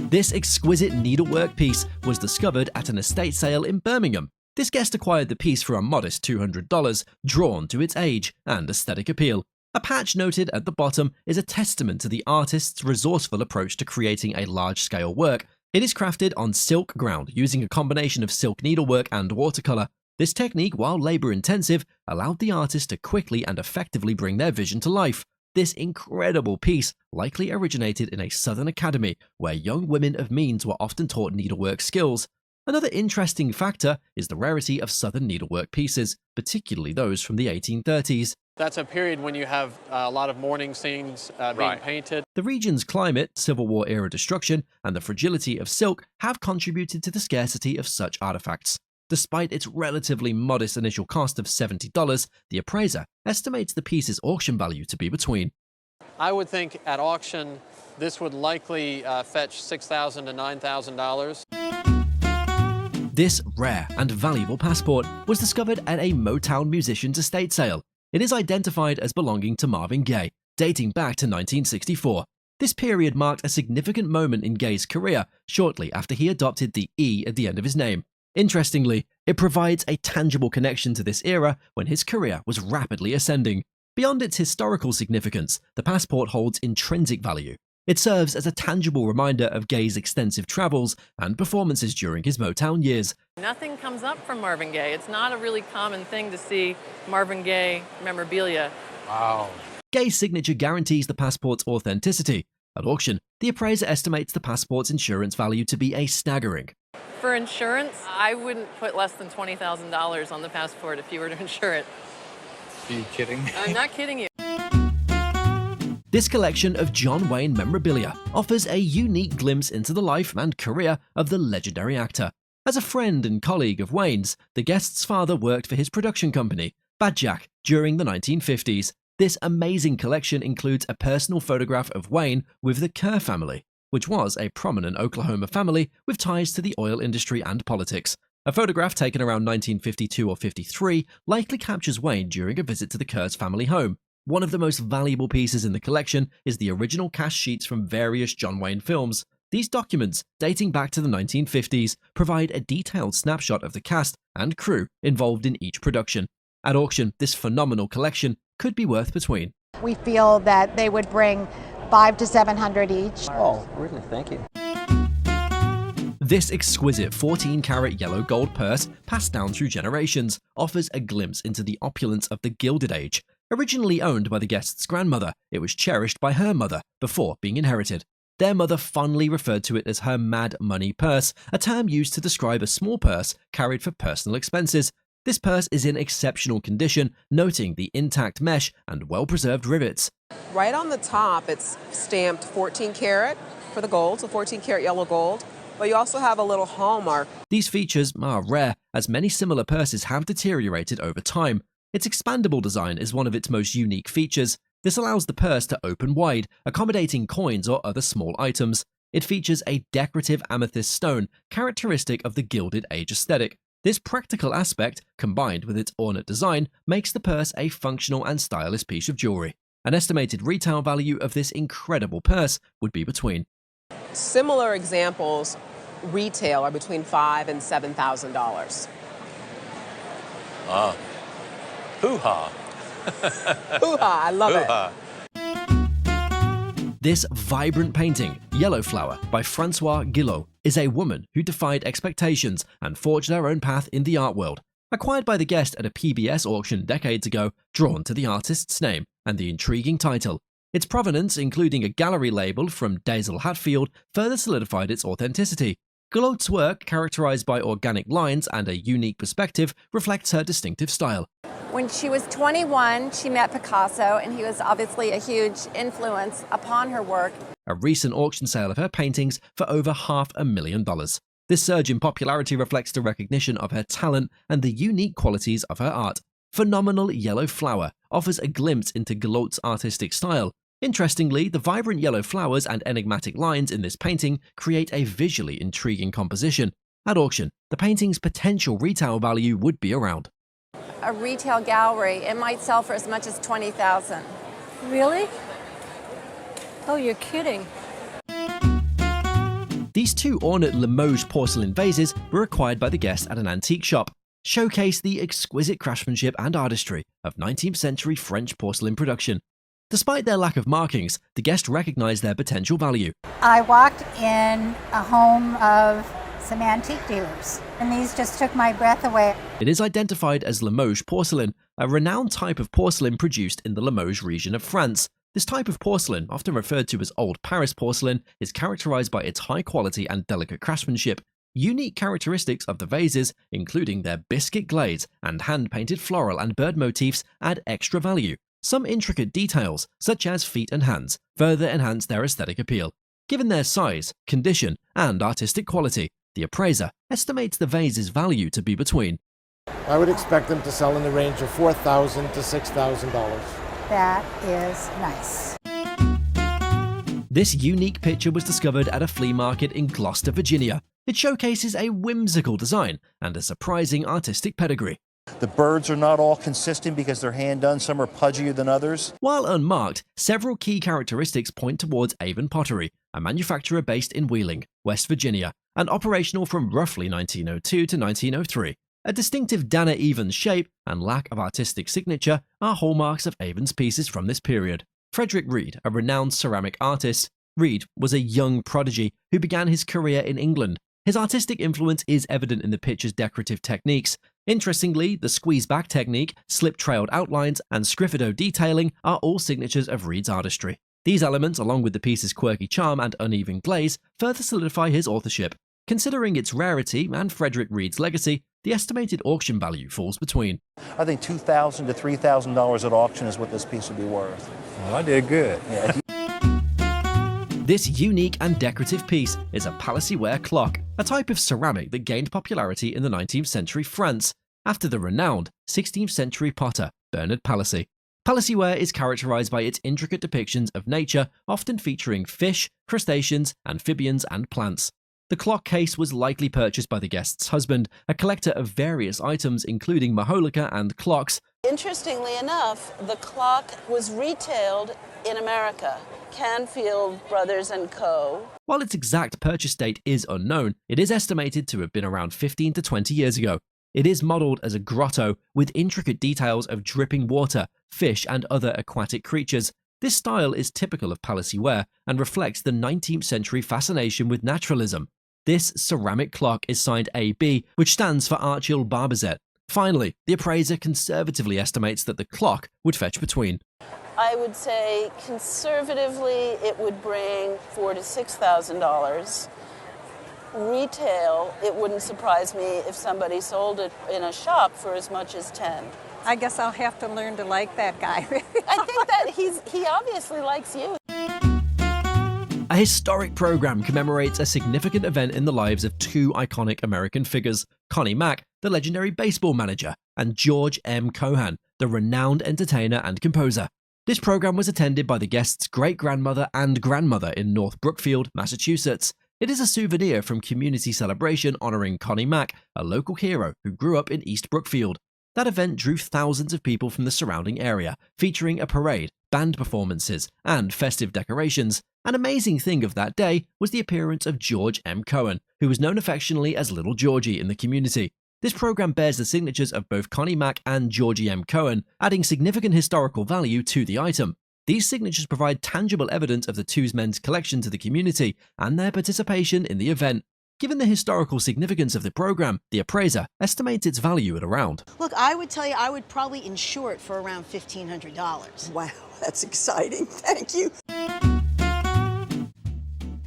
This exquisite needlework piece was discovered at an estate sale in Birmingham. This guest acquired the piece for a modest $200, drawn to its age and aesthetic appeal. A patch noted at the bottom is a testament to the artist's resourceful approach to creating a large-scale work. It is crafted on silk ground using a combination of silk needlework and watercolor. This technique, while labor-intensive, allowed the artist to quickly and effectively bring their vision to life. This incredible piece likely originated in a southern academy where young women of means were often taught needlework skills. Another interesting factor is the rarity of southern needlework pieces, particularly those from the 1830s. That's a period when you have a lot of mourning scenes being painted. The region's climate, Civil War era destruction, and the fragility of silk have contributed to the scarcity of such artifacts. Despite its relatively modest initial cost of $70, the appraiser estimates the piece's auction value to be between. I would think at auction this would likely fetch $6,000 to $9,000. This rare and valuable passport was discovered at a Motown musician's estate sale. It is identified as belonging to Marvin Gaye, dating back to 1964. This period marked a significant moment in Gaye's career shortly after he adopted the E at the end of his name. Interestingly, it provides a tangible connection to this era when his career was rapidly ascending. Beyond its historical significance, the passport holds intrinsic value. It serves as a tangible reminder of Gaye's extensive travels and performances during his Motown years. Nothing comes up from Marvin Gaye. It's not a really common thing to see Marvin Gaye memorabilia. Wow. Gaye's signature guarantees the passport's authenticity. At auction, the appraiser estimates the passport's insurance value to be a staggering. For insurance, I wouldn't put less than $20,000 on the passport if you were to insure it. Are you kidding? I'm not kidding you. This collection of John Wayne memorabilia offers a unique glimpse into the life and career of the legendary actor. As a friend and colleague of Wayne's, the guest's father worked for his production company, Bad Jack, during the 1950s. This amazing collection includes a personal photograph of Wayne with the Kerr family, which was a prominent Oklahoma family with ties to the oil industry and politics. A photograph taken around 1952 or 53 likely captures Wayne during a visit to the Kerr's family home. One of the most valuable pieces in the collection is the original cast sheets from various John Wayne films. These documents, dating back to the 1950s, provide a detailed snapshot of the cast and crew involved in each production. At auction, this phenomenal collection could be worth between. We feel that they would bring $500 to $700 each. Oh, really? Thank you. This exquisite 14-karat yellow gold purse, passed down through generations, offers a glimpse into the opulence of the Gilded Age. Originally owned by the guest's grandmother, it was cherished by her mother before being inherited. Their mother fondly referred to it as her Mad Money purse, a term used to describe a small purse carried for personal expenses. This purse is in exceptional condition, noting the intact mesh and well-preserved rivets. Right on the top, it's stamped 14 karat for the gold, so 14 karat yellow gold, but you also have a little hallmark. These features are rare, as many similar purses have deteriorated over time. Its expandable design is one of its most unique features. This allows the purse to open wide, accommodating coins or other small items. It features a decorative amethyst stone, characteristic of the Gilded Age aesthetic. This practical aspect, combined with its ornate design, makes the purse a functional and stylish piece of jewelry. An estimated retail value of this incredible purse would be between. Similar examples retail are between $5,000 and $7,000. Hoo-ha. Hoo-ha, I love Hoo-ha. This vibrant painting, Yellow Flower, by Francois Guillot, is a woman who defied expectations and forged her own path in the art world. Acquired by the guest at a PBS auction decades ago, drawn to the artist's name and the intriguing title. Its provenance, including a gallery label from Daisel Hatfield, further solidified its authenticity. Guillot's work, characterized by organic lines and a unique perspective, reflects her distinctive style. When she was 21, she met Picasso, and he was obviously a huge influence upon her work. A recent auction sale of her paintings for over $500,000. This surge in popularity reflects the recognition of her talent and the unique qualities of her art. Phenomenal Yellow Flower offers a glimpse into Guillot's artistic style. Interestingly, the vibrant yellow flowers and enigmatic lines in this painting create a visually intriguing composition. At auction, the painting's potential retail value would be around. A retail gallery, it might sell for as much as $20,000. Really? Oh, you're kidding. These two ornate Limoges porcelain vases were acquired by the guest at an antique shop, showcase the exquisite craftsmanship and artistry of 19th century French porcelain production. Despite their lack of markings, the guest recognized their potential value. I walked in a home of some antique dealers, and these just took my breath away. It is identified as Limoges porcelain, a renowned type of porcelain produced in the Limoges region of France. This type of porcelain, often referred to as Old Paris porcelain, is characterized by its high quality and delicate craftsmanship. Unique characteristics of the vases, including their biscuit glaze and hand-painted floral and bird motifs, add extra value. Some intricate details, such as feet and hands, further enhance their aesthetic appeal. Given their size, condition, and artistic quality, the appraiser estimates the vase's value to be between. I would expect them to sell in the range of $4,000 to $6,000. That is nice. This unique picture was discovered at a flea market in Gloucester, Virginia. It showcases a whimsical design and a surprising artistic pedigree. The birds are not all consistent because they're hand done, some are pudgier than others. While unmarked, several key characteristics point towards Avon Pottery, a manufacturer based in Wheeling, West Virginia, and operational from roughly 1902 to 1903. A distinctive Dana-Evans shape and lack of artistic signature are hallmarks of Avon's pieces from this period. Frederick Reed, a renowned ceramic artist, Reed was a young prodigy who began his career in England. His artistic influence is evident in the picture's decorative techniques. Interestingly, the squeeze-back technique, slip-trailed outlines, and sgriffido detailing are all signatures of Reed's artistry. These elements, along with the piece's quirky charm and uneven glaze, further solidify his authorship. Considering its rarity and Frederick Reed's legacy, the estimated auction value falls between. I think $2,000 to $3,000 at auction is what this piece would be worth. Well, I did good. Yeah. This unique and decorative piece is a Palissy-ware clock, a type of ceramic that gained popularity in the 19th century France after the renowned 16th century potter Bernard Palissy. Palissy-ware is characterized by its intricate depictions of nature, often featuring fish, crustaceans, amphibians, and plants. The clock case was likely purchased by the guest's husband, a collector of various items including Maholika and clocks. Interestingly enough, the clock was retailed in America. Canfield Brothers & Co. While its exact purchase date is unknown, it is estimated to have been around 15 to 20 years ago. It is modeled as a grotto with intricate details of dripping water, fish, and other aquatic creatures. This style is typical of Palissy-ware and reflects the 19th century fascination with naturalism. This ceramic clock is signed AB, which stands for Archil Barbizet. Finally, the appraiser conservatively estimates that the clock would fetch between. I would say conservatively it would bring $4,000 to $6,000. Retail, it wouldn't surprise me if somebody sold it in a shop for as much as $10,000. I guess I'll have to learn to like that guy. I think that he obviously likes you. A historic program commemorates a significant event in the lives of two iconic American figures, Connie Mack, the legendary baseball manager, and George M. Cohan, the renowned entertainer and composer. This program was attended by the guest's great-grandmother and grandmother in North Brookfield, Massachusetts. It is a souvenir from community celebration honoring Connie Mack, a local hero who grew up in East Brookfield. That event drew thousands of people from the surrounding area, featuring a parade, band performances, and festive decorations. An amazing thing of that day was the appearance of George M. Cohan, who was known affectionately as Little Georgie in the community. This program bears the signatures of both Connie Mack and Georgie M. Cohan, adding significant historical value to the item. These signatures provide tangible evidence of the two men's collection to the community and their participation in the event. Given the historical significance of the program, the appraiser estimates its value at around. Look, I would tell you I would probably insure it for around $1,500. Wow, that's exciting. Thank you.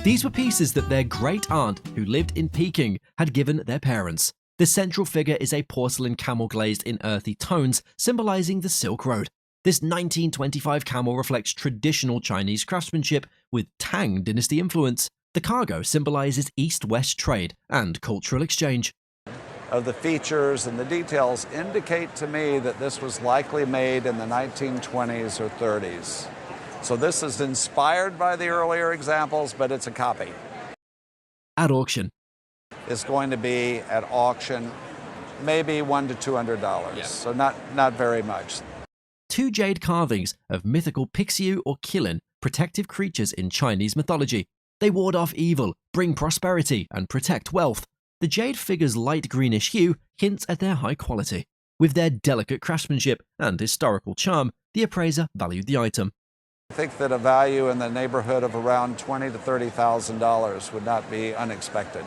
These were pieces that their great-aunt, who lived in Peking, had given their parents. The central figure is a porcelain camel glazed in earthy tones, symbolizing the Silk Road. This 1925 camel reflects traditional Chinese craftsmanship with Tang dynasty influence. The cargo symbolizes East-West trade and cultural exchange. Of the features and the details indicate to me that this was likely made in the 1920s or 30s. So this is inspired by the earlier examples, but it's a copy. At auction. It's going to be at auction maybe $100 to $200, so not very much. Two jade carvings of mythical Pixiu or Qilin, protective creatures in Chinese mythology. They ward off evil, bring prosperity, and protect wealth. The jade figure's light greenish hue hints at their high quality. With their delicate craftsmanship and historical charm, the appraiser valued the item. I think that a value in the neighborhood of around $20,000 to $30,000 would not be unexpected.